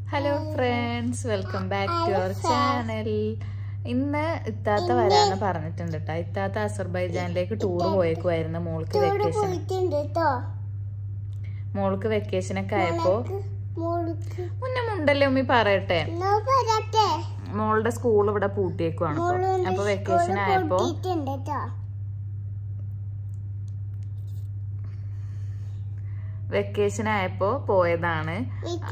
Hello friends, welcome back to our channel. ഇന്ന് ഇത്താത്ത വരാന്ന് പറഞ്ഞിട്ടുണ്ട് ട്ടോ. ഇത്താത്ത അസർബൈജാനിലേക്ക് ടൂർ പോയേക്കുവായിരുന്നു മോൾക്ക് വെക്കേഷൻ ഒക്കെ ആയപ്പോ മുന്നേ മുണ്ടല്ലേ ഉമ്മി പറയട്ടെ മോളുടെ സ്കൂൾ ഇവിടെ പൂട്ടിയേക്കുവാണ് അപ്പൊ വെക്കേഷൻ ആയപ്പോ വെക്കേഷൻ ആയപ്പോ പോയതാണ്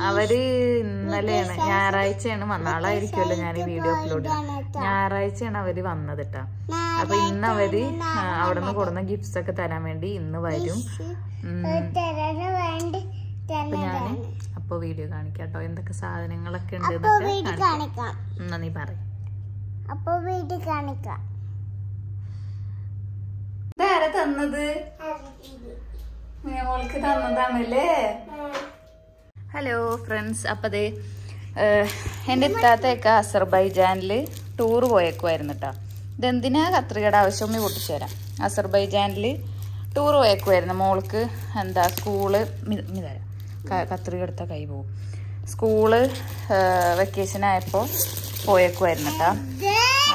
അവര് ഇന്നലെയാണ് ഞായറാഴ്ചയാണ് നാളായിരിക്കുമല്ലോ ഞാൻ ഈ വീഡിയോ അപ്ലോഡ് ഞായറാഴ്ചയാണ് അവര് വന്നത് ട്ടാ അപ്പൊ ഇന്ന് അവര് അവിടെ നിന്ന് കൊടുന്ന ഗിഫ്റ്റ്സ് ഒക്കെ തരാൻ വേണ്ടി ഇന്ന് വരും അപ്പൊ ഞാന് അപ്പൊ വീഡിയോ കാണിക്കാട്ടോ എന്തൊക്കെ സാധനങ്ങളൊക്കെ ഉണ്ട് എന്നാ നീ പറ ഇതാരാ തന്നത് മോൾക്ക് തന്നതാണല്ലേ ഹലോ ഫ്രണ്ട്സ് അപ്പതേ എൻ്റെ ഇത്താത്തയൊക്കെ അസർബൈജാനില് ടൂർ പോയേക്കുമായിരുന്നു കേട്ടോ ഇതെന്തിനാ കത്രികയുടെ ആവശ്യം പൊട്ടിച്ചുതരാം അസർബൈജാനില് ടൂർ പോയേക്കുമായിരുന്നു മോൾക്ക് എന്താ സ്കൂള് കത്രിക എടുത്ത കൈ പോകും സ്കൂള് വെക്കേഷൻ ആയപ്പോൾ പോയേക്കുമായിരുന്നു കേട്ടോ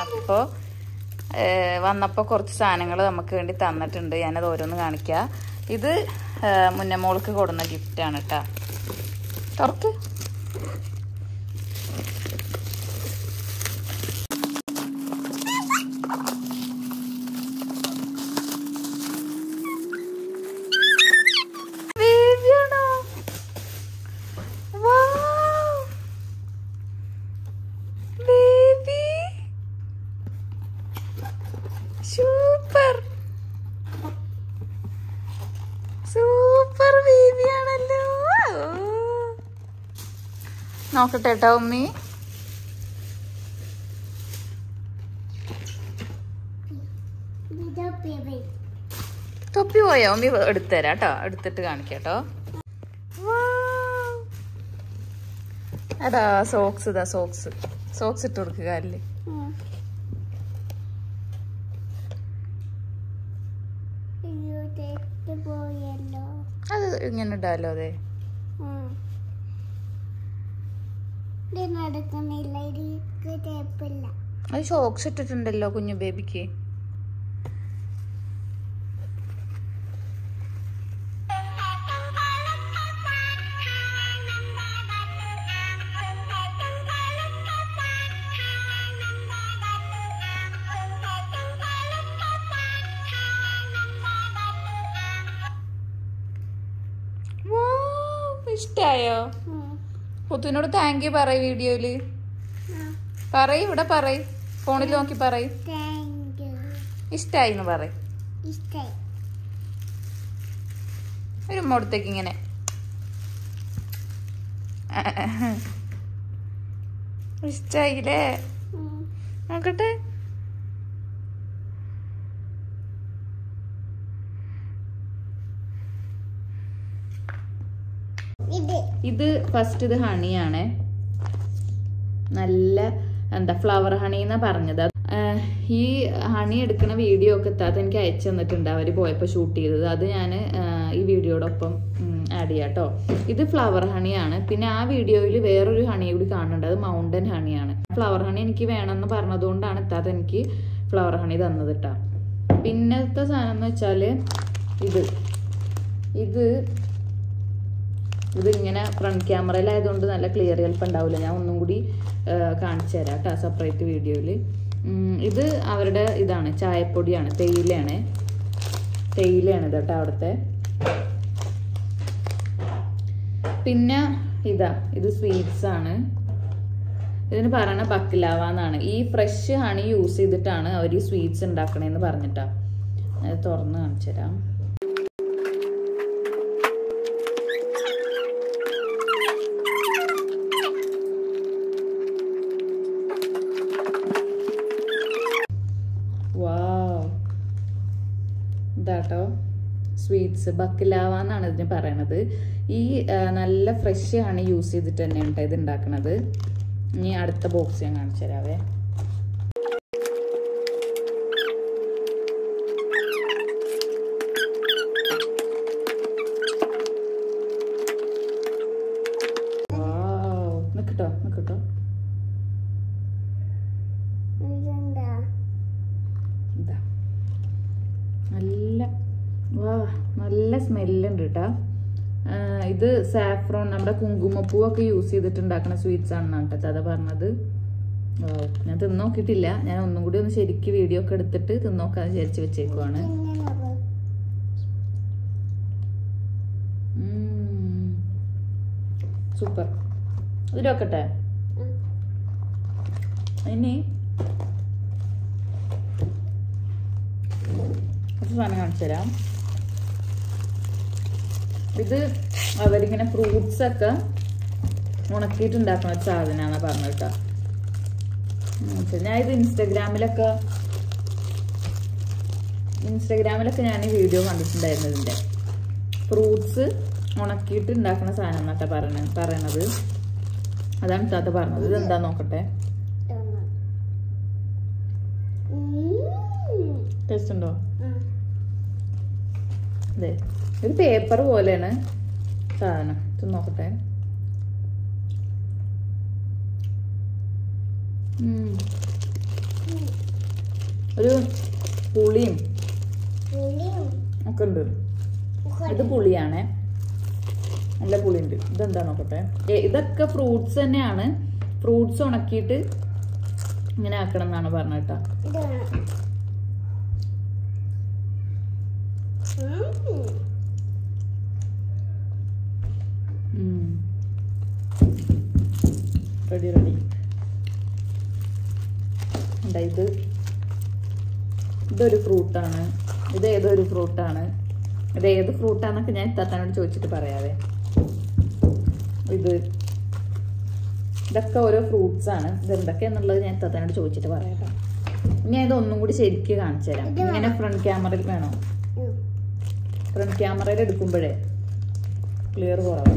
അപ്പോൾ വന്നപ്പോൾ കുറച്ച് സാധനങ്ങൾ നമുക്ക് വേണ്ടി തന്നിട്ടുണ്ട് ഞാനത് ഓരോന്ന് കാണിക്കാം ഇത് മുന്നമോൾക്ക് കൊടുന്ന ഗിഫ്റ്റാണ് കേട്ടോ തുറക്ക് സൂപ്പർ സൂപ്പർ ബേബിയാണല്ലോ നോക്കട്ടെ കേട്ടോ ഉമ്മി തൊപ്പി പോയോ ഉമ്മി എടുത്തുതരാം കേട്ടോ എടുത്തിട്ട് കാണിക്കാട്ടോ അതാ സോക്സ് ഇതാ സോക്സ് സോക്സ് ഇട്ട് കൊടുക്കുക അല്ലേ അത് ഇങ്ങനെ ഇടാലോ അതെ അത് ഷോക്സ് ഇട്ടിട്ടുണ്ടല്ലോ കുഞ്ഞു ബേബിക്ക് ഇഷ്ടായോ പുത്തുവിനോട് താങ്ക് യു പറയ് വീഡിയോയില് പറയ് ഇവിടെ പറയ് ഫോണിൽ നോക്കി പറയ് ഇഷ്ടായിന്ന് പറയ് ഒരു മോടത്തേക്ക് ഇങ്ങനെ ഇഷ്ടായില്ലേ നോക്കട്ടെ ഇത് ഫസ്റ്റ് ഇത് ഹണിയാണ് നല്ല എന്താ ഫ്ലവർ ഹണി എന്നാ പറഞ്ഞത് ഈ ഹണി എടുക്കുന്ന വീഡിയോ ഒക്കെ എത്താത്ത എനിക്ക് അയച്ചു തന്നിട്ടുണ്ട് അവര് പോയപ്പോ ഷൂട്ട് ചെയ്തത് അത് ഞാൻ ഈ വീഡിയോടൊപ്പം ആഡ് ചെയ്യാം കേട്ടോ ഇത് ഫ്ലവർ ഹണിയാണ് പിന്നെ ആ വീഡിയോയിൽ വേറൊരു ഹണി കൂടി കാണുന്നുണ്ട് അത് മൗണ്ടൻ ഹണിയാണ് ഫ്ലവർ ഹണി എനിക്ക് വേണമെന്ന് പറഞ്ഞതുകൊണ്ടാണ് എത്താത്ത എനിക്ക് ഫ്ലവർ ഹണി തന്നത് കേട്ടോ പിന്നത്തെ സാധനം എന്ന് വെച്ചാല് ഇതിങ്ങനെ ഫ്രണ്ട് ക്യാമറയിലായതുകൊണ്ട് നല്ല ക്ലിയർ ചിലപ്പോൾ ഉണ്ടാവില്ല ഞാൻ ഒന്നും കൂടി കാണിച്ചു തരാം കേട്ടോ സെപ്പറേറ്റ് വീഡിയോയിൽ ഇത് അവരുടെ ഇതാണ് ചായപ്പൊടിയാണ് തേയിലയാണ് ഇത് കേട്ടോ അവിടുത്തെ പിന്നെ ഇത് സ്വീറ്റ്സ് ആണ് ഇതിന് പറയണ ബക്ലാവ എന്നാണ് ഈ ഫ്രഷ് ഹണി യൂസ് ചെയ്തിട്ടാണ് അവർ ഈ സ്വീറ്റ്സ് ഉണ്ടാക്കണേന്ന് പറഞ്ഞിട്ടാ അത് തുറന്ന് കാണിച്ചു തരാം ഇതാട്ടോ സ്വീറ്റ്സ് ബക്ലാവ എന്നാണ് ഇതിന് പറയണത് ഈ നല്ല ഫ്രഷ് ആണ് യൂസ് ചെയ്തിട്ട് തന്നെയാണ് ഇത് ഉണ്ടാക്കണത് ഇനി അടുത്ത ബോക്സ് ഞാൻ കാണിച്ചു തരാവേ നിക്കട്ടോ നല്ല സ്മെല്ലുണ്ട് കേട്ടാ. ഇത് സാഫ്രോൺ നമ്മുടെ കുങ്കുമപ്പൂവൊക്കെ യൂസ് ചെയ്തിട്ടുണ്ടാക്കുന്ന സ്വീറ്റ്സ് ആണെന്നാണ് കേട്ടോ അതാ പറഞ്ഞത്. ഞാൻ തിന്നോക്കിയിട്ടില്ല. ഞാൻ ഒന്നും കൂടി ഒന്ന് ശരിക്കും വീഡിയോ ഒക്കെ എടുത്തിട്ട് തിന്നോക്കാന്ന് വിചാരിച്ച് വെച്ചേക്കുവാണ്. സൂപ്പർ. ഇതിലൊക്കട്ടെ. ഇനി കുറച്ച് സാധനം കാണിച്ചു തരാം. ഇത് അവരിങ്ങനെ ഫ്രൂട്ട്സ് ഒക്കെ ഉണക്കിയിട്ടുണ്ടാക്കുന്ന ഒരു സാധനമാണ് പറഞ്ഞത് കേട്ടോ. ഞാൻ ഇത് ഇൻസ്റ്റഗ്രാമിലൊക്കെ ഞാൻ ഈ വീഡിയോ കണ്ടിട്ടുണ്ടായിരുന്നു. ഇതിന്റെ ഫ്രൂട്ട്സ് ഉണക്കിയിട്ട് ഉണ്ടാക്കുന്ന സാധനം എന്നാട്ടാ പറയണത്. അതാണ് താത്ത പറഞ്ഞത്. ഇത് എന്താ നോക്കട്ടെ. ടേസ്റ്റ് ഉണ്ടോ? അതെ, ഒരു പേപ്പർ പോലെയാണ് സാധനം. ഇത് നോക്കട്ടെ. ഒരു പുളിയും ഒക്കെ ഉണ്ട്. ഇത് പുളിയാണേ, നല്ല പുളിയുണ്ട്. ഇതെന്താ നോക്കട്ടെ. ഇതൊക്കെ ഫ്രൂട്ട്സ് തന്നെയാണ്. ഫ്രൂട്ട്സ് ഉണക്കിയിട്ട് ഇങ്ങനെ ആക്കണം എന്നാണ് പറഞ്ഞത് കേട്ടോ. റെഡി. ഇതൊരു ഫ്രൂട്ടാണ്. ഇത് ഏതൊരു ഫ്രൂട്ടാണ്. ഇത് ഏത് ഫ്രൂട്ടാന്നൊക്കെ ഞാൻ ഇത്താത്തനോട് ചോദിച്ചിട്ട് പറയാവേ. ഇതൊക്കെ ഓരോ ഫ്രൂട്ട്സ് ആണ്. ഇത് എന്തൊക്കെയാന്നുള്ളത് ഞാൻ ഇത്താത്തനോട് ചോദിച്ചിട്ട് പറയാം. ഞാൻ ഇതൊന്നും കൂടി ശരിക്ക് കാണിച്ചു തരാം. ഇങ്ങനെ ഫ്രണ്ട് ക്യാമറയിൽ വേണോ? ഫ്രണ്ട് ക്യാമറയിൽ എടുക്കുമ്പോഴേ ക്ലിയർ കുറവാണ്.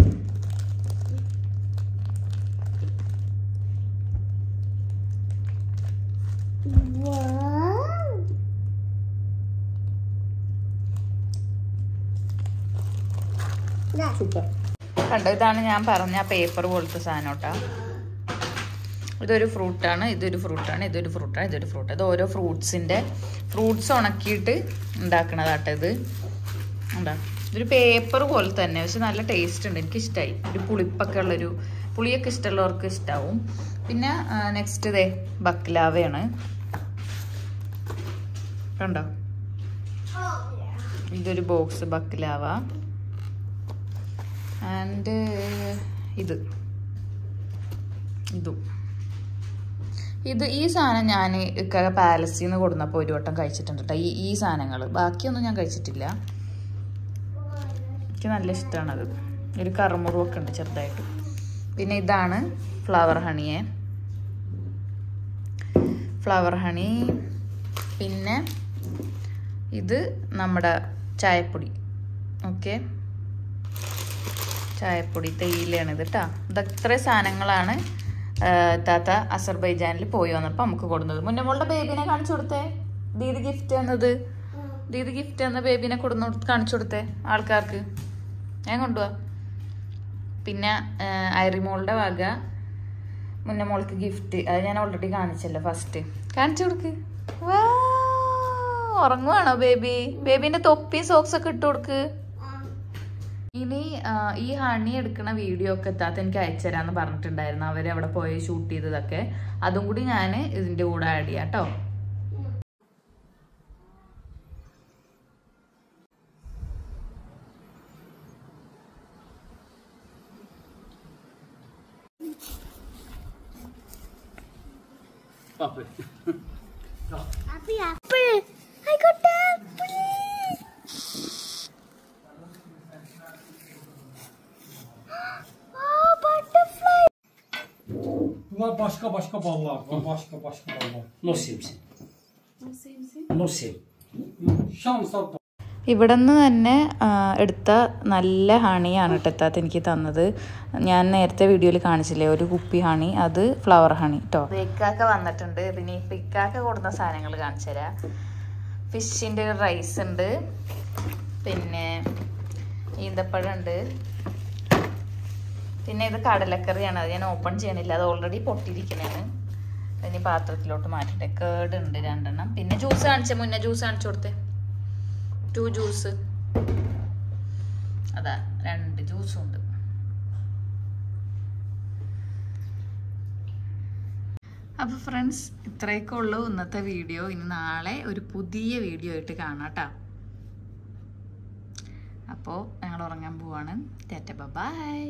സൂപ്പർ. കണ്ടോ, ഇതാണ് ഞാൻ പറഞ്ഞ പേപ്പർ പോലത്തെ സാധനം കേട്ടോ. ഇതൊരു ഫ്രൂട്ടാണ്, ഇതൊരു ഫ്രൂട്ടാണ്, ഇതൊരു ഫ്രൂട്ടാണ്, ഇതൊരു ഫ്രൂട്ട്. ഇത് ഓരോ ഫ്രൂട്ട്സ് ഉണക്കിയിട്ട് ഉണ്ടാക്കണതാട്ടോ. ഇത് എന്താ, ഇതൊരു പേപ്പർ പോലെ തന്നെ, പക്ഷെ നല്ല ടേസ്റ്റ് ഉണ്ട്. എനിക്കിഷ്ടമായി. ഒരു പുളിപ്പൊക്കെ ഉള്ളൊരു പുളിയൊക്കെ ഇഷ്ടമുള്ളവർക്ക് ഇഷ്ടാവും. പിന്നെ നെക്സ്റ്റ് ഇതേ ബക്ലാവയാണ്. കണ്ടോ, ഇതൊരു ബോക്സ് ബക്ലാവ. ആൻഡ് ഈ സാധനം ഞാൻ പാലസിൽ നിന്ന് കൊടുന്നപ്പോൾ ഒരു വട്ടം കഴിച്ചിട്ടുണ്ട് കേട്ടോ. ഈ സാധനങ്ങൾ ബാക്കിയൊന്നും ഞാൻ കഴിച്ചിട്ടില്ല. എനിക്ക് നല്ല ഇഷ്ടമാണത്. ഒരു കറുമുറുവൊക്കെ ഉണ്ട് ചെറുതായിട്ട്. പിന്നെ ഇതാണ് ഫ്ലവർ ഹണി. പിന്നെ ഇത് നമ്മുടെ ചായപ്പൊടി. ഓക്കെ, ചായപ്പൊടി തേയിലയാണ് ഇത് കേട്ടോ. ഇതത്ര സാധനങ്ങളാണ് താത്ത അസർബൈജാനിൽ പോയി വന്നപ്പോൾ നമുക്ക് കൊടുന്നത്. മുന്നേ ബേബിനെ കാണിച്ചു കൊടുത്തേ. ദീദി ഗിഫ്റ്റ് എന്ന ബേബിനെ കാണിച്ചു കൊടുത്തേ ആൾക്കാർക്ക്. ഞാൻ കൊണ്ടുപോവാ. പിന്നെ ഐറിമോളുടെ വക മുന്നമോൾക്ക് ഗിഫ്റ്റ്. അത് ഞാൻ ഓൾറെഡി കാണിച്ചല്ലോ. ഫസ്റ്റ് കാണിച്ചു കൊടുക്ക്. ഉറങ്ങുവാണോ ബേബിന്റെ തൊപ്പിയും സോക്സ് ഒക്കെ ഇട്ട് കൊടുക്ക്. ഇനി ഈ ഹണി എടുക്കുന്ന വീഡിയോ ഒക്കെ എത്താത്ത എനിക്ക് അയച്ചുതരാന്ന് പറഞ്ഞിട്ടുണ്ടായിരുന്നു. അവരവിടെ പോയി ഷൂട്ട് ചെയ്തതൊക്കെ. അതും കൂടി ഞാൻ ഇതിന്റെ കൂടെ ആഡ് ചെയ്യാം കേട്ടോ. Başka ballar var. Başka ballar. Nosim. Şansa. ഇവിടെ നിന്ന് തന്നെ എടുത്ത നല്ല ഹണിയാണ് കേട്ടോ എനിക്ക് തന്നത്. ഞാൻ നേരത്തെ വീഡിയോയിൽ കാണിച്ചില്ലേ ഒരു കുപ്പി ഹണി, അത് ഫ്ലവർ ഹണി കേട്ടോ. ഇക്കാക്ക വന്നിട്ടുണ്ട്. പിന്നെ ഇക്കാക്ക കൊടുക്കുന്ന സാധനങ്ങൾ കാണിച്ചു തരാം. ഫിഷിൻ്റെ റൈസ് ഉണ്ട്, പിന്നെ ഈന്തപ്പഴം ഉണ്ട്, പിന്നെ ഇത് കടലക്കറിയാണ്. അത് ഞാൻ ഓപ്പൺ ചെയ്യണില്ല, അത് ഓൾറെഡി പൊട്ടിയിരിക്കണേണ്. ഇനി പാത്രത്തിലോട്ട് മാറ്റട്ടെ. കേടുണ്ട് 2 എണ്ണം. പിന്നെ ജ്യൂസ് കാണിച്ച മുന്നേ ജ്യൂസ് കാണിച്ചു കൊടുത്തേ. 2 ജ്യൂസ്, അതാ 2 ജ്യൂസും ഉണ്ട്. അപ്പോൾ ഫ്രണ്ട്സ്, ഇത്രയൊക്കെ ഉള്ളൂ ഇന്നത്തെ വീഡിയോ. ഇനി നാളെ ഒരു പുതിയ വീഡിയോ ആയിട്ട് കാണാം കേട്ടോ. അപ്പോൾ ഞങ്ങൾ ഉറങ്ങാൻ പോവാണ്. ടാറ്റ ബൈ.